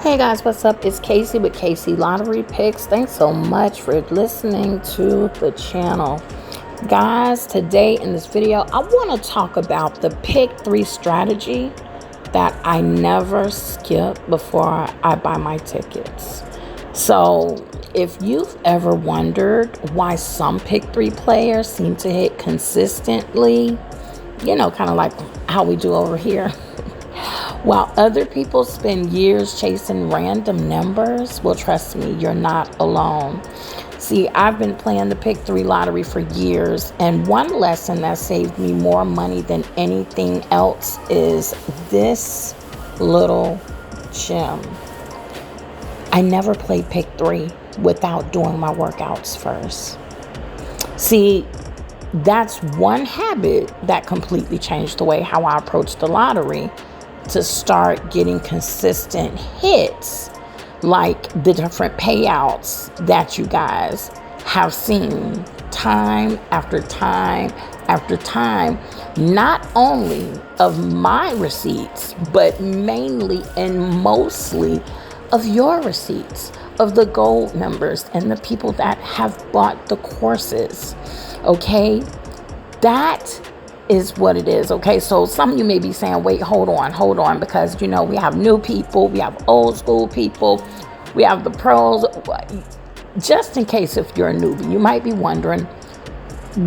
Hey guys, what's up? It's Casey with Casey Lottery Picks. Thanks so much for listening to the channel. Guys, today in this video, I want to talk about the pick 3 strategy that I never skip before I buy my tickets. So, if you've ever wondered why some pick 3 players seem to hit consistently, kind of like how we do over here, while other people spend years chasing random numbers, well, trust me, you're not alone. See, I've been playing the Pick 3 lottery for years, and one lesson that saved me more money than anything else is this little gem. I never played Pick 3 without doing my workouts first. See, that's one habit that completely changed the way how I approach the lottery, to start getting consistent hits like the different payouts that you guys have seen time after time after time, not only of my receipts, but mainly and mostly of your receipts, of the gold members and the people that have bought the courses. Okay, that is what it is. Okay, so some of you may be saying, wait, hold on, because we have new people, we have old school people, we have the pros. Just in case, if you're a newbie, you might be wondering,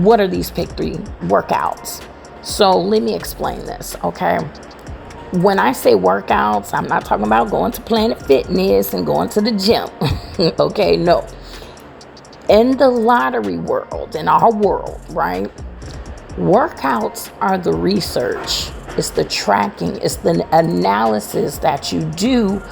what are these Pick 3 workouts? So let me explain this. Okay, when I say workouts, I'm not talking about going to Planet Fitness and going to the gym. Okay, no. In the lottery world, in our world, right, workouts are the research, it's the tracking, it's the analysis that you do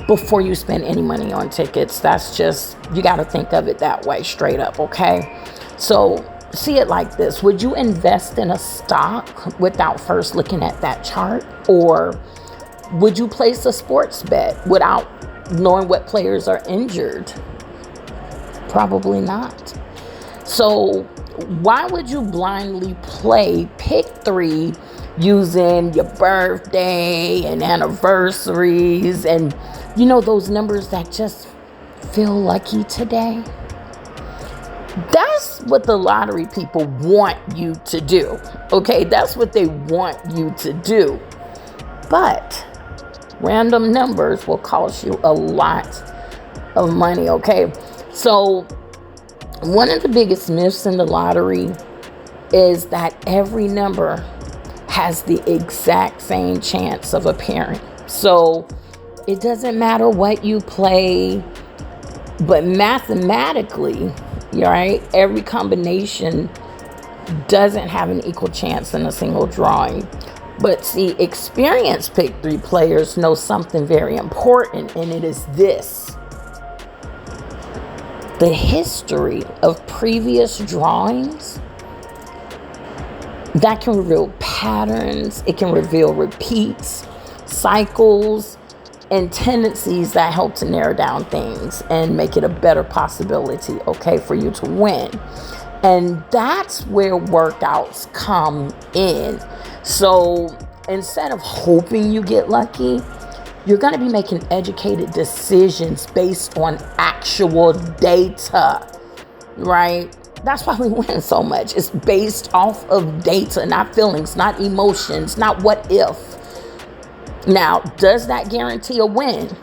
before you spend any money on tickets. That's just, you got to think of it that way, straight up. Okay, so see it like this: would you invest in a stock without first looking at that chart? Or would you place a sports bet without knowing what players are injured? Probably not. So why would you blindly play Pick 3 using your birthday and anniversaries and those numbers that just feel lucky today? That's what the lottery people want you to do. Okay, that's what they want you to do. But random numbers will cost you a lot of money. Okay, so one of the biggest myths in the lottery is that every number has the exact same chance of appearing. So it doesn't matter what you play, but mathematically, right, every combination doesn't have an equal chance in a single drawing. But see, experienced Pick 3 players know something very important, and it is this: the history of previous drawings that can reveal patterns, it can reveal repeats, cycles, and tendencies that help to narrow down things and make it a better possibility, okay, for you to win. And that's where workouts come in. So instead of hoping you get lucky, you're going to be making educated decisions based on actual data, right? That's why we win so much. It's based off of data, not feelings, not emotions, not what if. Now, does that guarantee a win?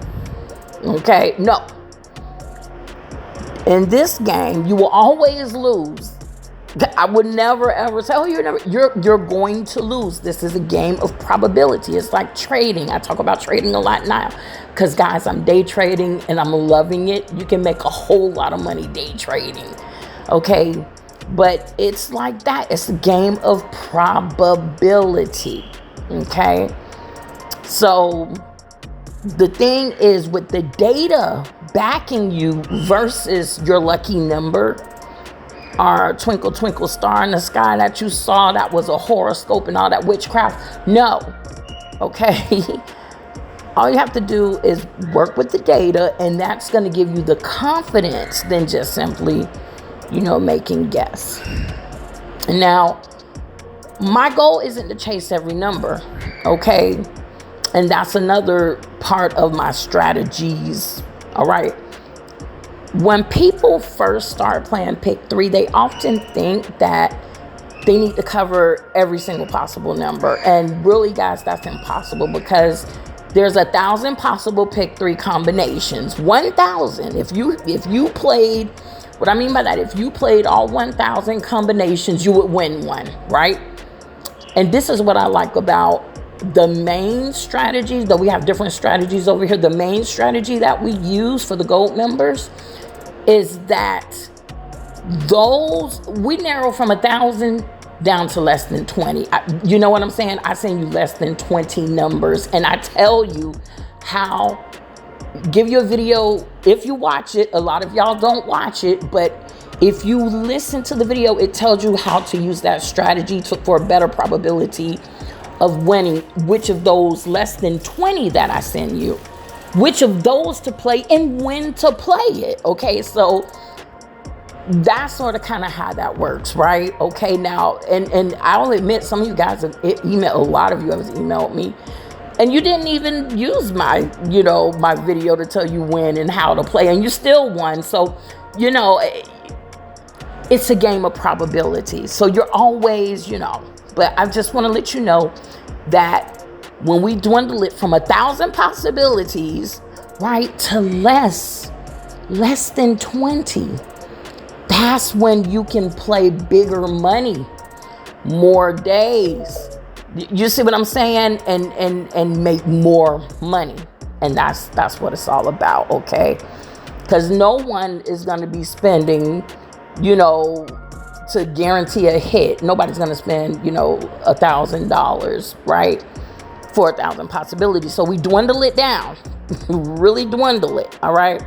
Okay, no. In this game, you will always lose. I would never ever say, oh, you're going to lose. This is a game of probability. It's like trading. I talk about trading a lot now because, guys, I'm day trading and I'm loving it. You can make a whole lot of money day trading. Okay, but it's like that. It's a game of probability. Okay, so the thing is, with the data backing you versus your lucky number, or twinkle twinkle star in the sky that you saw that was a horoscope and all that witchcraft, no. Okay, all you have to do is work with the data, and that's going to give you the confidence than just simply making guess. Now, my goal isn't to chase every number, okay? And that's another part of my strategies. All right. When people first start playing pick three, they often think that they need to cover every single possible number. And really, guys, that's impossible, because there's 1,000 possible pick three combinations. 1,000. If you played, what I mean by that, if you played all 1,000 combinations, you would win one, right? And this is what I like about the main strategies, though we have different strategies over here. The main strategy that we use for the gold members is that we narrow from 1,000 down to less than 20. You know what I'm saying? I send you less than 20 numbers, and I tell you how. Give you a video if you watch it. A lot of y'all don't watch it, but if you listen to the video, it tells you how to use that strategy for a better probability of winning. Which of those less than 20 that I send you, which of those to play and when to play it. Okay, so that's sort of kind of how that works, right? Okay, now, and I'll admit, some of you guys have emailed, a lot of you have emailed me, and you didn't even use my video to tell you when and how to play, and you still won. So, it's a game of probability. So you're always, but I just want to let you know that when we dwindle it from 1,000 possibilities, right, to less than 20, that's when you can play bigger money, more days. You see what I'm saying? And make more money. And that's what it's all about, okay? Because no one is going to be spending, to guarantee a hit. Nobody's going to spend, $1,000, right? For 1,000 possibilities. So we dwindle it down, really dwindle it. All right.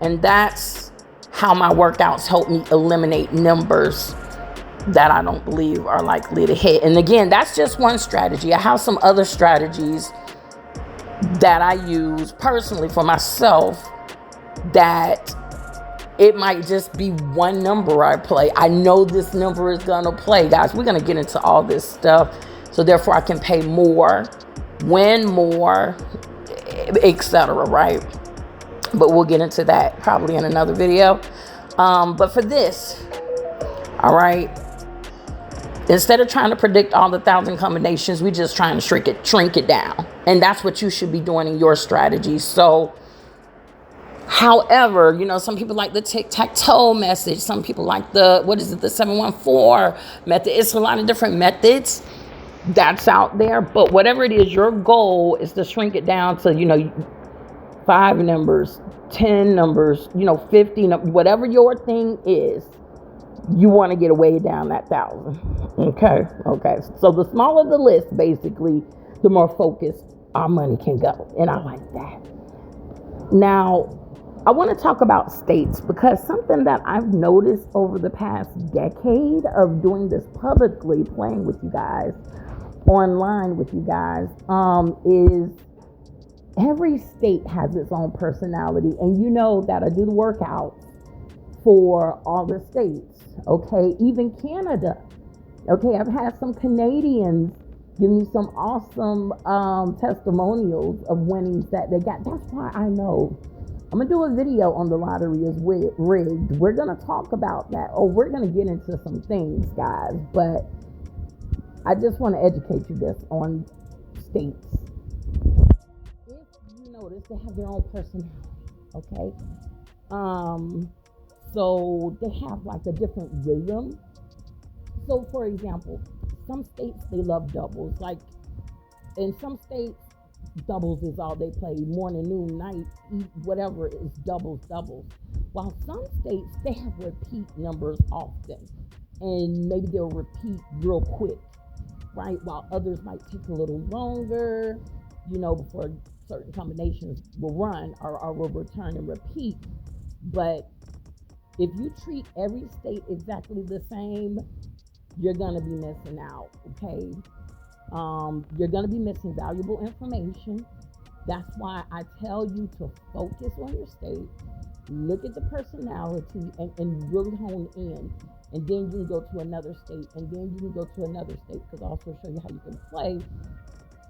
And that's how my workouts help me eliminate numbers that I don't believe are likely to hit. And again, that's just one strategy. I have some other strategies that I use personally for myself, that it might just be one number I play. I know this number is going to play. Guys, we're going to get into all this stuff. So therefore I can pay more, win more, etc. Right? But we'll get into that probably in another video. But for this, all right, instead of trying to predict all the 1,000 combinations, we just trying to shrink it down. And that's what you should be doing in your strategy. So, however, some people like the tic-tac-toe message. Some people like the 714 method. It's a lot of different methods that's out there. But whatever it is, your goal is to shrink it down to, 5 numbers, 10 numbers, 50, whatever your thing is. You want to get way down that 1,000. Okay. So the smaller the list, basically, the more focused our money can go. And I like that. Now, I want to talk about states, because something that I've noticed over the past decade of doing this publicly, playing with you guys, online with you guys, is every state has its own personality. And you know that I do the workouts for all the states. Okay, even Canada. Okay, I've had some Canadians give me some awesome testimonials of winnings that they got. That's why I know I'm gonna do a video on the lottery is rigged. We're gonna talk about that. We're gonna get into some things, guys. But I just want to educate you this on states. If you notice, they have their own personality. Okay. So they have like a different rhythm. So for example, some states, they love doubles. Like in some states, doubles is all they play. Morning, noon, night, whatever is doubles. While some states, they have repeat numbers often. And maybe they'll repeat real quick, right? While others might take a little longer, before certain combinations will run or will return and repeat. But if you treat every state exactly the same, you're going to be missing out, okay? You're going to be missing valuable information. That's why I tell you to focus on your state, look at the personality, and really hone in. And then you can go to another state, and then you can go to another state, because I'll also show you how you can play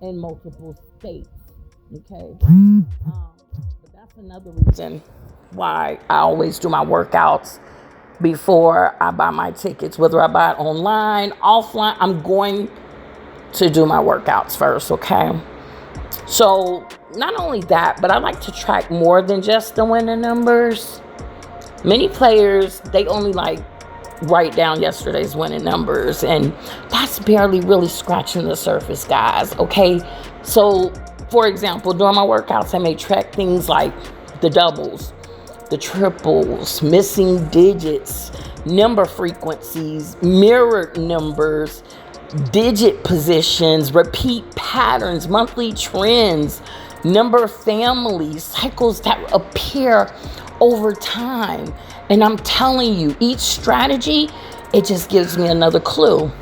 in multiple states. Okay. But that's another reason why I always do my workouts before I buy my tickets, whether I buy it online, offline. I'm going to do my workouts first, okay? So not only that, but I like to track more than just the winning numbers. Many players, they only like write down yesterday's winning numbers, and that's barely really scratching the surface, guys, okay? So for example, during my workouts, I may track things like the doubles, the triples, missing digits, number frequencies, mirrored numbers, digit positions, repeat patterns, monthly trends, number families, cycles that appear over time. And I'm telling you, each strategy, it just gives me another clue.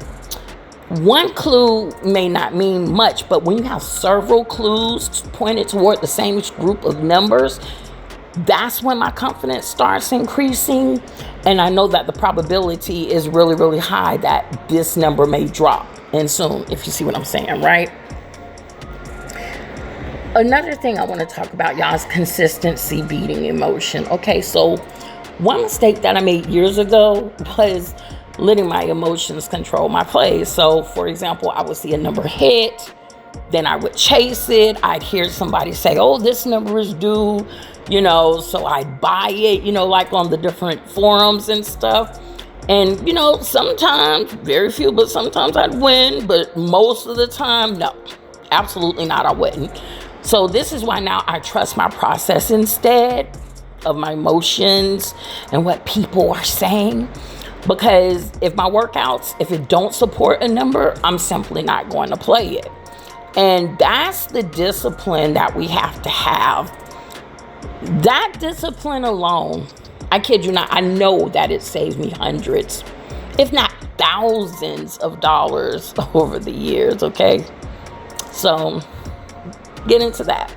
One clue may not mean much, but when you have several clues pointed toward the same group of numbers, that's when my confidence starts increasing. And I know that the probability is really, really high that this number may drop. And soon, if you see what I'm saying, right? Another thing I want to talk about, y'all, is consistency beating emotion. Okay, so one mistake that I made years ago was letting my emotions control my plays. So, for example, I would see a number hit, then I would chase it. I'd hear somebody say, oh, this number is due, so I'd buy it, like on the different forums and stuff. And, sometimes, very few, but sometimes I'd win. But most of the time, no, absolutely not, I wouldn't. So this is why now I trust my process instead of my emotions and what people are saying. Because if my workouts, if it don't support a number, I'm simply not going to play it. And that's the discipline that we have to have. That discipline alone, I kid you not, I know that it saves me hundreds, if not thousands of dollars over the years, okay? So, get into that.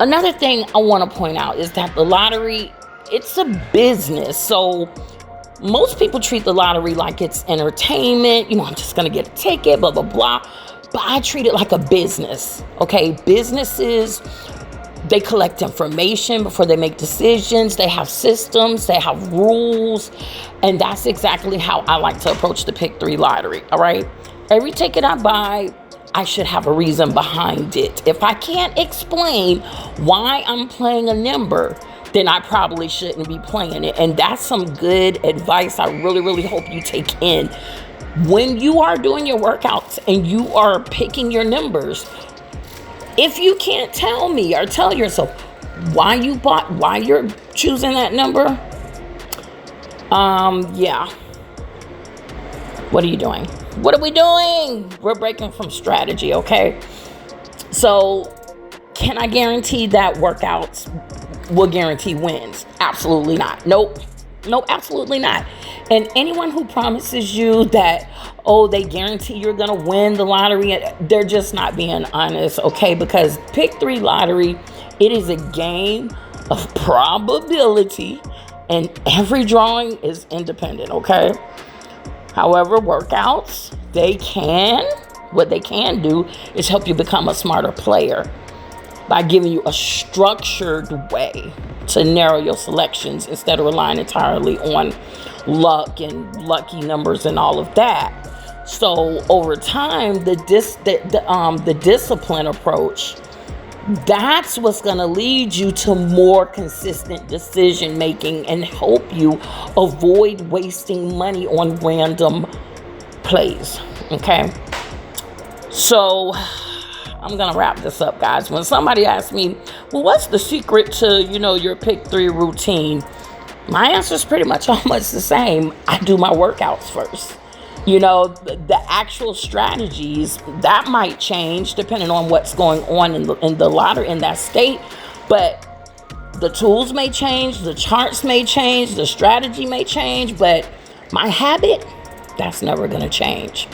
Another thing I want to point out is that the lottery, it's a business. So, most people treat the lottery like it's entertainment. I'm just going to get a ticket, blah, blah, blah. But I treat it like a business, okay? Businesses, they collect information before they make decisions. They have systems, they have rules. And that's exactly how I like to approach the Pick 3 lottery, all right? Every ticket I buy, I should have a reason behind it. If I can't explain why I'm playing a number, then I probably shouldn't be playing it. And that's some good advice I really, really hope you take in. When you are doing your workouts and you are picking your numbers, if you can't tell me or tell yourself why you're choosing that number, yeah. What are you doing? What are we doing? We're breaking from strategy, okay? So, can I guarantee that workouts will guarantee wins? Absolutely not. Nope, absolutely not. And anyone who promises you that, they guarantee you're going to win the lottery, they're just not being honest, okay? Because Pick 3 lottery, it is a game of probability, and every drawing is independent, okay? However, workouts, what they can do is help you become a smarter player by giving you a structured way to narrow your selections instead of relying entirely on luck and lucky numbers and all of that. So over time, the discipline approach, that's what's going to lead you to more consistent decision making and help you avoid wasting money on random plays. Okay, so I'm going to wrap this up, guys. When somebody asks me, well, what's the secret to, your Pick 3 routine? My answer is pretty much almost the same. I do my workouts first. The actual strategies, that might change depending on what's going on in the lottery in that state. But the tools may change, the charts may change, the strategy may change. But my habit, that's never going to change.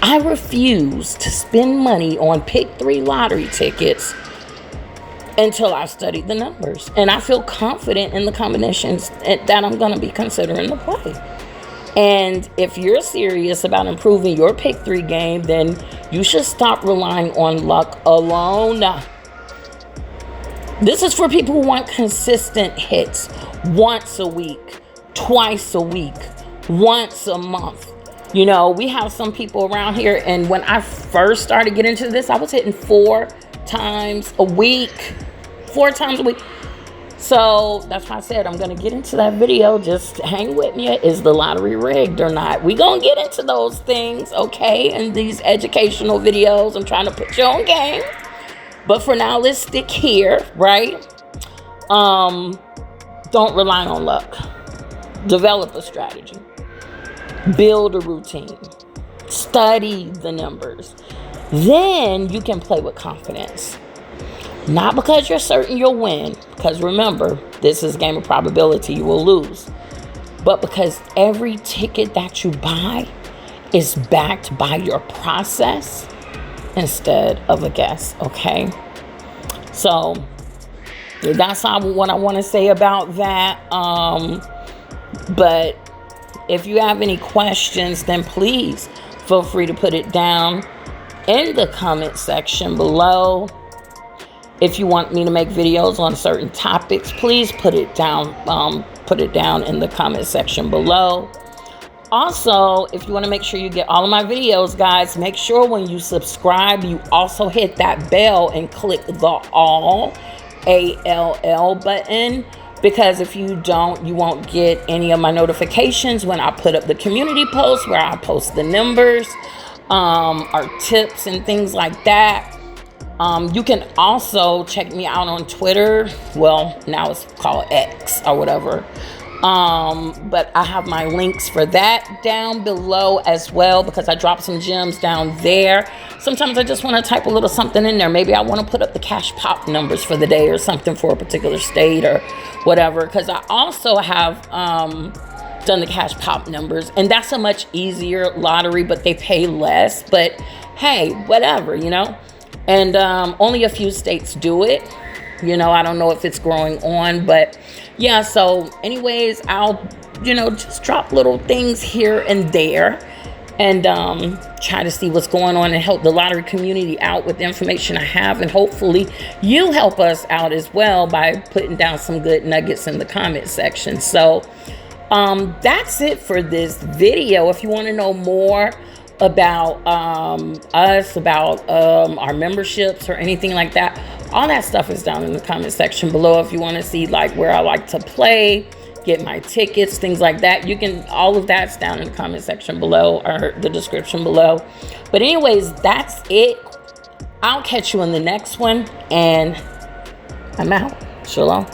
I refuse to spend money on Pick 3 lottery tickets until I study the numbers and I feel confident in the combinations that I'm going to be considering to play. And if you're serious about improving your Pick 3 game, then you should stop relying on luck alone This is for people who want consistent hits once a week, twice a week, once a month. You know, we have some people around here, and when I first started getting into this, I was hitting 4 times a week. 4 times a week. So that's why I said I'm going to get into that video. Just hang with me. Is the lottery rigged or not? We're going to get into those things, okay, in these educational videos. I'm trying to put you on game. But for now, let's stick here, right? Don't rely on luck. Develop a strategy. Build a routine. Study the numbers. Then you can play with confidence. Not because you're certain you'll win, because remember, this is a game of probability, you will lose. But because every ticket that you buy is backed by your process instead of a guess, okay? So that's what I want to say about that. But if you have any questions, then please feel free to put it down in the comment section below. If you want me to make videos on certain topics, please put it down in the comment section below. Also, if you want to make sure you get all of my videos, guys, make sure when you subscribe, you also hit that bell and click the all ALL button, because if you don't, you won't get any of my notifications when I put up the community posts where I post the numbers, our tips and things like that. You can also check me out on Twitter. Well, now it's called X or whatever. But I have my links for that down below as well, because I drop some gems down there. Sometimes I just want to type a little something in there. Maybe I want to put up the cash pop numbers for the day or something for a particular state or whatever. Because I also have done the cash pop numbers, and that's a much easier lottery, but they pay less. But hey, whatever, you know. And only a few states do it. You know, I don't know if it's growing on, but yeah. So anyways, I'll, just drop little things here and there and try to see what's going on and help the lottery community out with the information I have. And hopefully you help us out as well by putting down some good nuggets in the comment section. So that's it for this video. If you want to know more about us, about our memberships or anything like that, all that stuff is down in the comment section below. If you want to see like where I like to play, get my tickets, things like that, you can, all of that's down in the comment section below or the description below. But anyways, that's it. I'll catch you in the next one, and I'm out. Shalom.